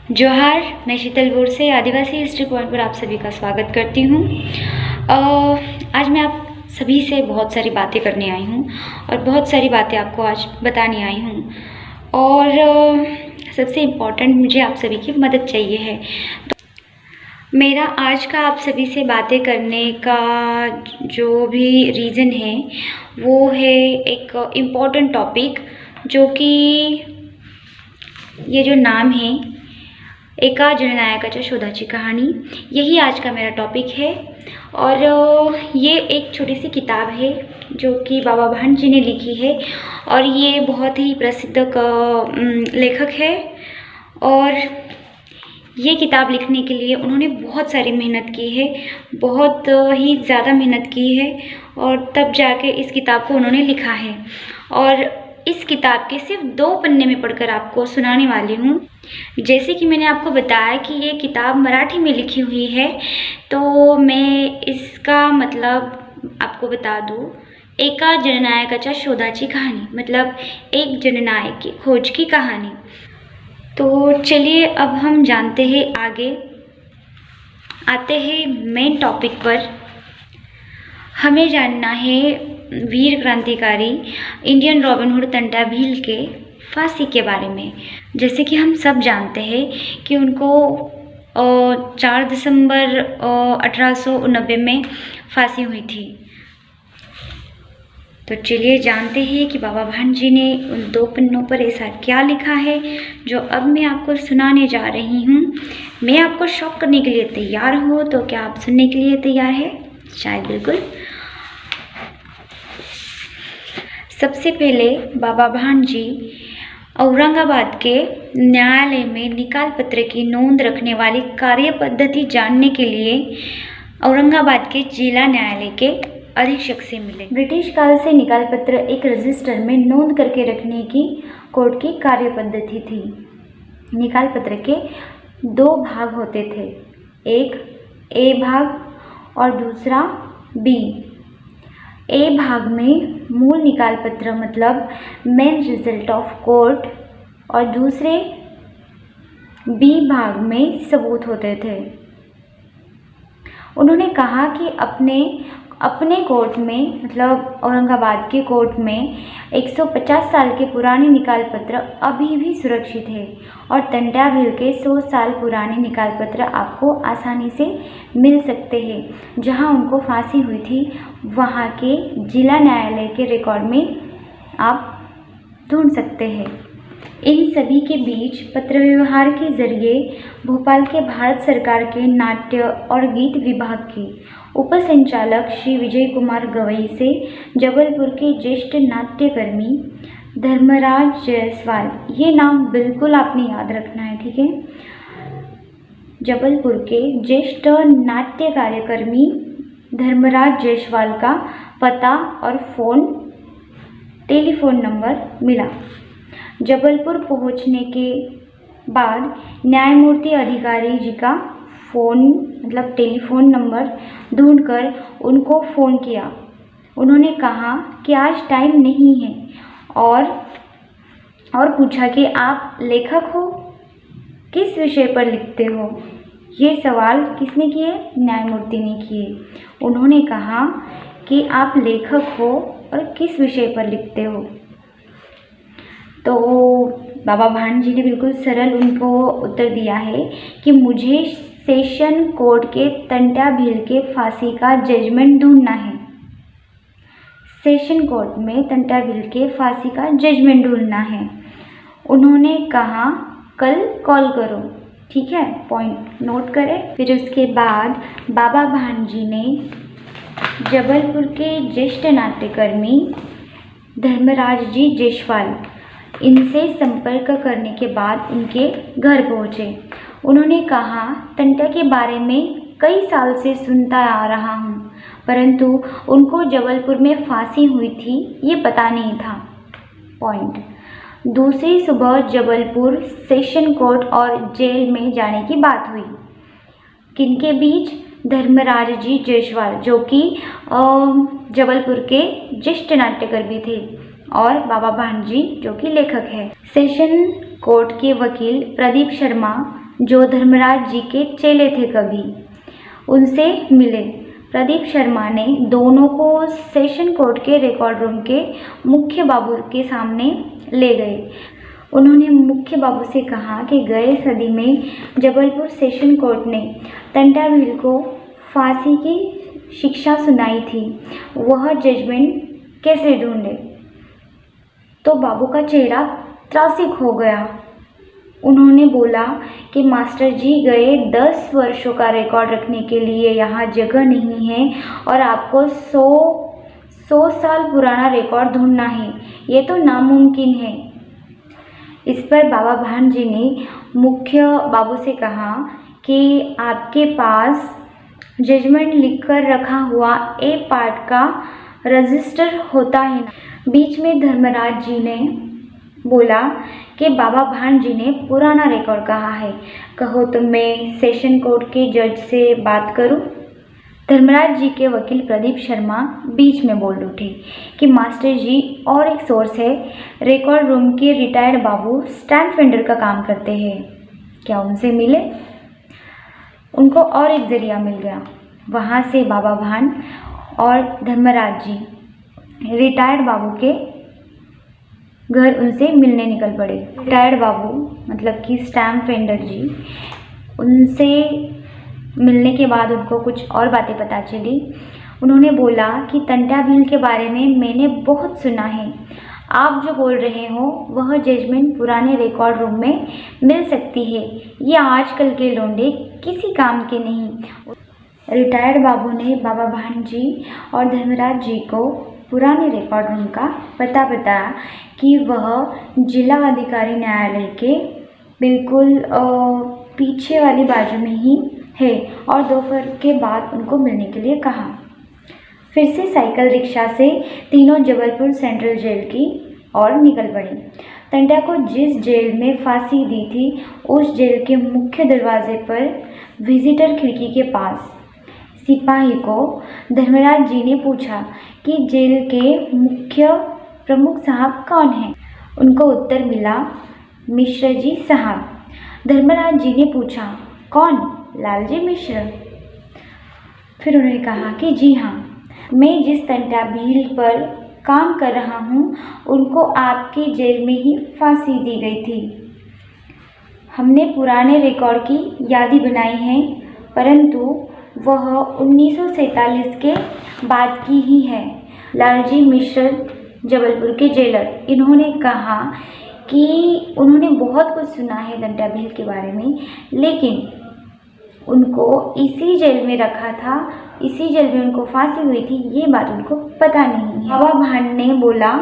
जोहार, मैं शीतल बोर से आदिवासी हिस्ट्री पॉइंट पर आप सभी का स्वागत करती हूँ। आज मैं आप सभी से बहुत सारी बातें करने आई हूँ और बहुत सारी बातें आपको आज बताने आई हूँ और सबसे इम्पोर्टेंट मुझे आप सभी की मदद चाहिए है। तो मेरा आज का आप सभी से बातें करने का जो भी रीज़न है वो है एक इम्पॉर्टेंट टॉपिक, जो कि ये जो नाम है एका जननायकाच्या शोधाची कहानी, यही आज का मेरा टॉपिक है। और ये एक छोटी सी किताब है जो कि बाबा भान जी ने लिखी है और ये बहुत ही प्रसिद्ध लेखक है। और ये किताब लिखने के लिए उन्होंने बहुत सारी मेहनत की है, बहुत ही ज़्यादा मेहनत की है और तब जाके इस किताब को उन्होंने लिखा है। और इस किताब के सिर्फ 2 पन्ने में पढ़कर आपको सुनाने वाली हूँ। जैसे कि मैंने आपको बताया कि ये किताब मराठी में लिखी हुई है, तो मैं इसका मतलब आपको बता दूँ। एका जननायकाच्या शोधाची कहानी मतलब एक जननायक की खोज की कहानी। तो चलिए अब हम जानते हैं, आगे आते हैं मेन टॉपिक पर। हमें जानना है वीर क्रांतिकारी इंडियन रॉबिन हुड तंटा भील के फांसी के बारे में। जैसे कि हम सब जानते हैं कि उनको 4 दिसंबर 1890 में फांसी हुई थी। तो चलिए जानते हैं कि बाबा भान जी ने उन 2 पन्नों पर ऐसा क्या लिखा है जो अब मैं आपको सुनाने जा रही हूँ। मैं आपको शॉक करने के लिए तैयार हूँ, तो क्या आप सुनने के लिए तैयार है? शायद बिल्कुल। सबसे पहले बाबा भान जी औरंगाबाद के न्यायालय में निकाल पत्र की नोंद रखने वाली कार्य पद्धति जानने के लिए औरंगाबाद के जिला न्यायालय के अधीक्षक से मिले। ब्रिटिश काल से निकाल पत्र एक रजिस्टर में नोंद करके रखने की कोर्ट की कार्य पद्धति थी। निकाल पत्र के 2 भाग होते थे, एक ए भाग और दूसरा बी। ए भाग में मूल निकाल पत्र मतलब मेन रिजल्ट ऑफ कोर्ट और दूसरे बी भाग में सबूत होते थे। उन्होंने कहा कि अपने कोर्ट में मतलब औरंगाबाद के कोर्ट में 150 साल के पुराने निकाल पत्र अभी भी सुरक्षित है और तंटा भील के 100 साल पुराने निकाल पत्र आपको आसानी से मिल सकते हैं। जहां उनको फांसी हुई थी वहां के जिला न्यायालय के रिकॉर्ड में आप ढूंढ सकते हैं। इन सभी के बीच पत्र व्यवहार के जरिए भोपाल के भारत सरकार के नाट्य और गीत विभाग के उपसंचालक श्री विजय कुमार गवई से जबलपुर के ज्येष्ठ नाट्यकर्मी धर्मराज जायसवाल, ये नाम बिल्कुल आपने याद रखना है, ठीक है। जबलपुर के ज्येष्ठ नाट्य कार्यकर्मी धर्मराज जायसवाल का पता और टेलीफोन नंबर मिला। जबलपुर पहुंचने के बाद न्यायमूर्ति अधिकारी जी का मतलब टेलीफोन नंबर ढूंढकर उनको फ़ोन किया। उन्होंने कहा कि आज टाइम नहीं है और पूछा कि आप लेखक हो, किस विषय पर लिखते हो। ये सवाल किसने किए? न्यायमूर्ति ने किए। उन्होंने कहा कि आप लेखक हो और किस विषय पर लिखते हो। तो बाबा भान जी ने बिल्कुल सरल उनको उत्तर दिया है कि मुझे सेशन कोर्ट के तंटा भील के फांसी का जजमेंट ढूंढना है। सेशन कोर्ट में तंटा भील के फांसी का जजमेंट ढूंढना है। उन्होंने कहा कल कॉल करो, ठीक है, पॉइंट नोट करें। फिर उसके बाद बाबा भान जी ने जबलपुर के ज्येष्ठ नाट्यकर्मी धर्मराज जी जायसवाल, इनसे संपर्क करने के बाद उनके घर पहुँचे। उन्होंने कहा तंटा के बारे में कई साल से सुनता आ रहा हूँ, परंतु उनको जबलपुर में फांसी हुई थी ये पता नहीं था। पॉइंट। दूसरी सुबह जबलपुर सेशन कोर्ट और जेल में जाने की बात हुई। किनके बीच? धर्मराज जी जायसवाल, जो कि जबलपुर के ज्येष्ठ नाट्यकर्मी थे, और बाबा भान जी जो कि लेखक है। सेशन कोर्ट के वकील प्रदीप शर्मा जो धर्मराज जी के चेले थे कभी, उनसे मिले। प्रदीप शर्मा ने दोनों को सेशन कोर्ट के रिकॉर्ड रूम के मुख्य बाबू के सामने ले गए। उन्होंने मुख्य बाबू से कहा कि गए सदी में जबलपुर सेशन कोर्ट ने तंटा भील को फांसी की शिक्षा सुनाई थी, वह जजमेंट कैसे ढूंढे। तो बाबू का चेहरा त्रासिक हो गया। उन्होंने बोला कि मास्टर जी, गए 10 वर्षों का रिकॉर्ड रखने के लिए यहाँ जगह नहीं है और आपको 100 साल पुराना रिकॉर्ड ढूंढना है, ये तो नामुमकिन है। इस पर बाबा भान जी ने मुख्य बाबू से कहा कि आपके पास जजमेंट लिखकर रखा हुआ ए पार्ट का रजिस्टर होता है ना। बीच में धर्मराज जी ने बोला कि बाबा भान जी ने पुराना रिकॉर्ड कहा है, कहो तो मैं सेशन कोर्ट के जज से बात करूं। धर्मराज जी के वकील प्रदीप शर्मा बीच में बोल उठे कि मास्टर जी, और एक सोर्स है, रिकॉर्ड रूम के रिटायर्ड बाबू स्टैम्प वेंडर का काम करते हैं, क्या उनसे मिले। उनको और एक जरिया मिल गया। वहाँ से बाबा भान और धर्मराज जी रिटायर्ड बाबू के घर उनसे मिलने निकल पड़े। रिटायर्ड बाबू मतलब कि स्टैम्प वेंडर जी, उनसे मिलने के बाद उनको कुछ और बातें पता चली। उन्होंने बोला कि तंटा भील के बारे में मैंने बहुत सुना है, आप जो बोल रहे हो वह जजमेंट पुराने रिकॉर्ड रूम में मिल सकती है, ये आजकल के लौंडे किसी काम के नहीं। रिटायर्ड बाबू ने बाबा भान जी और धर्मराज जी को पुराने रिकॉर्ड रूम का पता बताया कि वह जिला अधिकारी न्यायालय के बिल्कुल पीछे वाली बाजू में ही है, और दोपहर के बाद उनको मिलने के लिए कहा। फिर से साइकिल रिक्शा से तीनों जबलपुर सेंट्रल जेल की ओर निकल पड़े। तंटा को जिस जेल में फांसी दी थी, उस जेल के मुख्य दरवाजे पर विजिटर खिड़की के पास सिपाही को धर्मराज जी ने पूछा कि जेल के मुख्य प्रमुख साहब कौन हैं। उनको उत्तर मिला, मिश्र जी साहब। धर्मराज जी ने पूछा, कौन, लालजी मिश्र। फिर उन्होंने कहा कि जी हाँ, मैं जिस तंटा भील पर काम कर रहा हूँ, उनको आपके जेल में ही फांसी दी गई थी। हमने पुराने रिकॉर्ड की यादी बनाई है, परंतु वह 1947 के बाद की ही है। लालजी मिश्र जबलपुर के जेलर, इन्होंने कहा कि उन्होंने बहुत कुछ सुना है तंटा भील के बारे में, लेकिन उनको इसी जेल में रखा था, इसी जेल में उनको फांसी हुई थी, ये बात उनको पता नहीं है। बाबा भान ने बोला,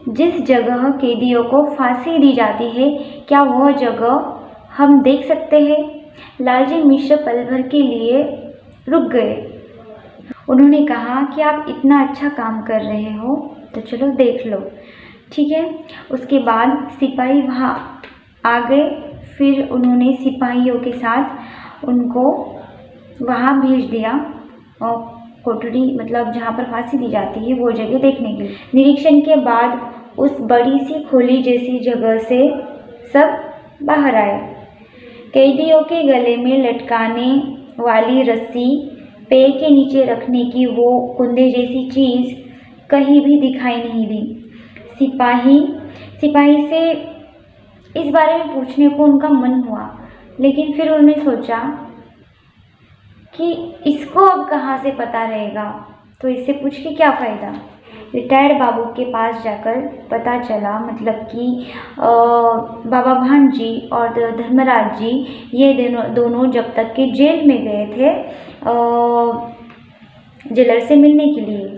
जिस जगह कैदियों को फांसी दी जाती है, क्या वह जगह हम देख सकते हैं। लालजी मिश्र पल भर के लिए रुक गए। उन्होंने कहा कि आप इतना अच्छा काम कर रहे हो तो चलो देख लो, ठीक है। उसके बाद सिपाही वहाँ आ गए। फिर उन्होंने सिपाहियों के साथ उनको वहाँ भेज दिया और कोठरी मतलब जहाँ पर फांसी दी जाती है वो जगह देखने के लिए। निरीक्षण के बाद उस बड़ी सी खोली जैसी जगह से सब बाहर आए। कैदियों के गले में लटकाने वाली रस्सी, पैर के नीचे रखने की वो कुंदे जैसी चीज़ कहीं भी दिखाई नहीं दी। सिपाही से इस बारे में पूछने को उनका मन हुआ, लेकिन फिर उन्होंने सोचा कि इसको अब कहाँ से पता रहेगा, तो इससे पूछ के क्या फ़ायदा। रिटायर्ड बाबू के पास जाकर पता चला, मतलब कि बाबा भान जी और धर्मराज जी ये दोनों जब तक के जेल में गए थे जेलर से मिलने के लिए,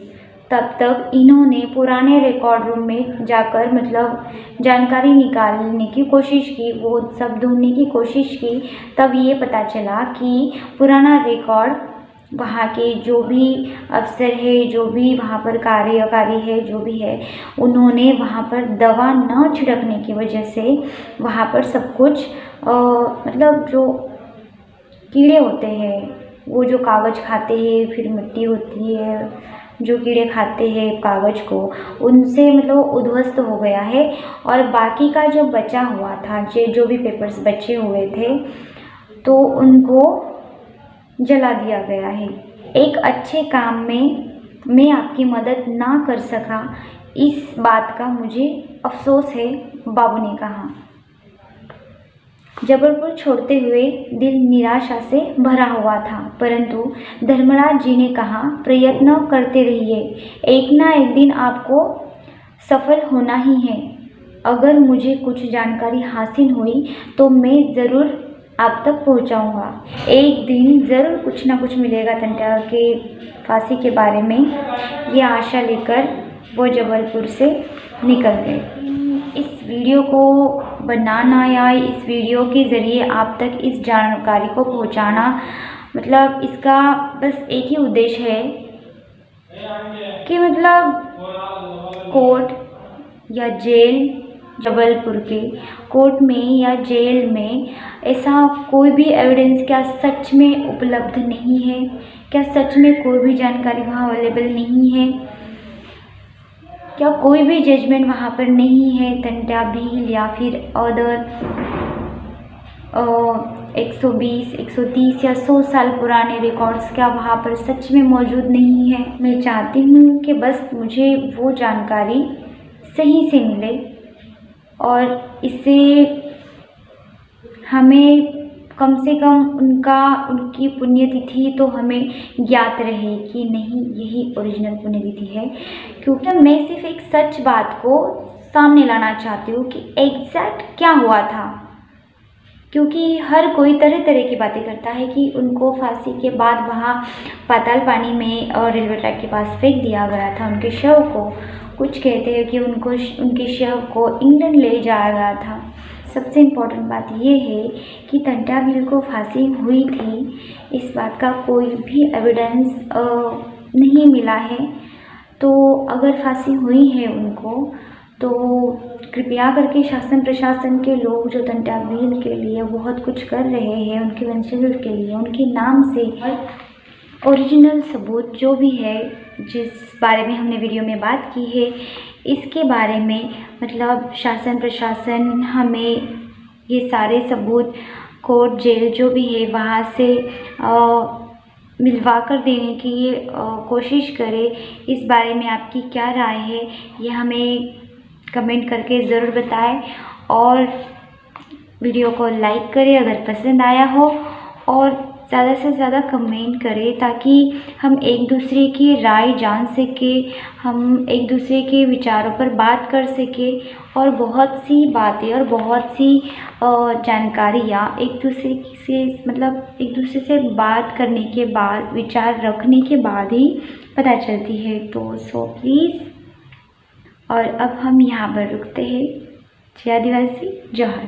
तब तक इन्होंने पुराने रिकॉर्ड रूम में जाकर मतलब जानकारी निकालने की कोशिश की, वो सब ढूंढने की कोशिश की। तब ये पता चला कि पुराना रिकॉर्ड वहाँ के जो भी अफसर है, जो भी वहाँ पर कार्यकारी है, जो भी है, उन्होंने वहाँ पर दवा न छिड़कने की वजह से वहाँ पर सब कुछ मतलब जो कीड़े होते हैं वो जो कागज़ खाते हैं, फिर मिट्टी होती है, जो कीड़े खाते हैं कागज़ को, उनसे मतलब उद्ध्वस्त हो गया है। और बाकी का जो बचा हुआ था, जो भी पेपर्स बचे हुए थे, तो उनको जला दिया गया है। एक अच्छे काम में मैं आपकी मदद ना कर सका, इस बात का मुझे अफसोस है, बाबू ने कहा। जबलपुर छोड़ते हुए दिल निराशा से भरा हुआ था, परंतु धर्मराज जी ने कहा, प्रयत्न करते रहिए, एक ना एक दिन आपको सफल होना ही है। अगर मुझे कुछ जानकारी हासिल हुई तो मैं ज़रूर आप तक पहुंचाऊंगा। एक दिन ज़रूर कुछ ना कुछ मिलेगा टंट्या के फांसी के बारे में, ये आशा लेकर वो जबलपुर से निकल गए। इस वीडियो को बनाना या इस वीडियो के ज़रिए आप तक इस जानकारी को पहुंचाना, मतलब इसका बस एक ही उद्देश्य है कि मतलब कोर्ट या जेल, जबलपुर के कोर्ट में या जेल में ऐसा कोई भी एविडेंस क्या सच में उपलब्ध नहीं है, क्या सच में कोई भी जानकारी वहाँ अवेलेबल नहीं है, क्या कोई भी जजमेंट वहाँ पर नहीं है, टंट्या भील या फिर अदर 120, 130 या 100 साल पुराने रिकॉर्ड्स क्या वहाँ पर सच में मौजूद नहीं है। मैं चाहती हूँ कि बस मुझे वो जानकारी सही से मिले और इससे हमें कम से कम उनकी पुण्यतिथि तो हमें ज्ञात रहे कि नहीं यही ओरिजिनल पुण्यतिथि है। क्योंकि मैं सिर्फ एक सच बात को सामने लाना चाहती हूँ कि एग्जैक्ट क्या हुआ था, क्योंकि हर कोई तरह तरह की बातें करता है कि उनको फांसी के बाद वहाँ पाताल पानी में और रेलवे ट्रैक के पास फेंक दिया गया था उनके शव को। कुछ कहते हैं कि उनके शव को इंग्लैंड ले जाया गया था। सबसे इम्पोर्टेंट बात यह है कि टंट्या भील को फांसी हुई थी, इस बात का कोई भी एविडेंस नहीं मिला है। तो अगर फांसी हुई है उनको, तो कृपया करके शासन प्रशासन के लोग जो टंट्या भील के लिए बहुत कुछ कर रहे हैं, उनके वंशजों के लिए उनके नाम से ओरिजिनल सबूत जो भी है, जिस बारे में हमने वीडियो में बात की है, इसके बारे में मतलब शासन प्रशासन हमें ये सारे सबूत कोर्ट जेल जो भी है वहाँ से मिलवा कर देने की कोशिश करे। इस बारे में आपकी क्या राय है, ये हमें कमेंट करके ज़रूर बताएं और वीडियो को लाइक करें अगर पसंद आया हो, और ज़्यादा से ज़्यादा कमेंट करें ताकि हम एक दूसरे की राय जान सकें, हम एक दूसरे के विचारों पर बात कर सकें और बहुत सी बातें और बहुत सी जानकारियाँ एक दूसरे से मतलब एक दूसरे से बात करने के बाद, विचार रखने के बाद ही पता चलती है। तो सो प्लीज़, और अब हम यहाँ पर रुकते हैं। जय आदिवासी, जोहार।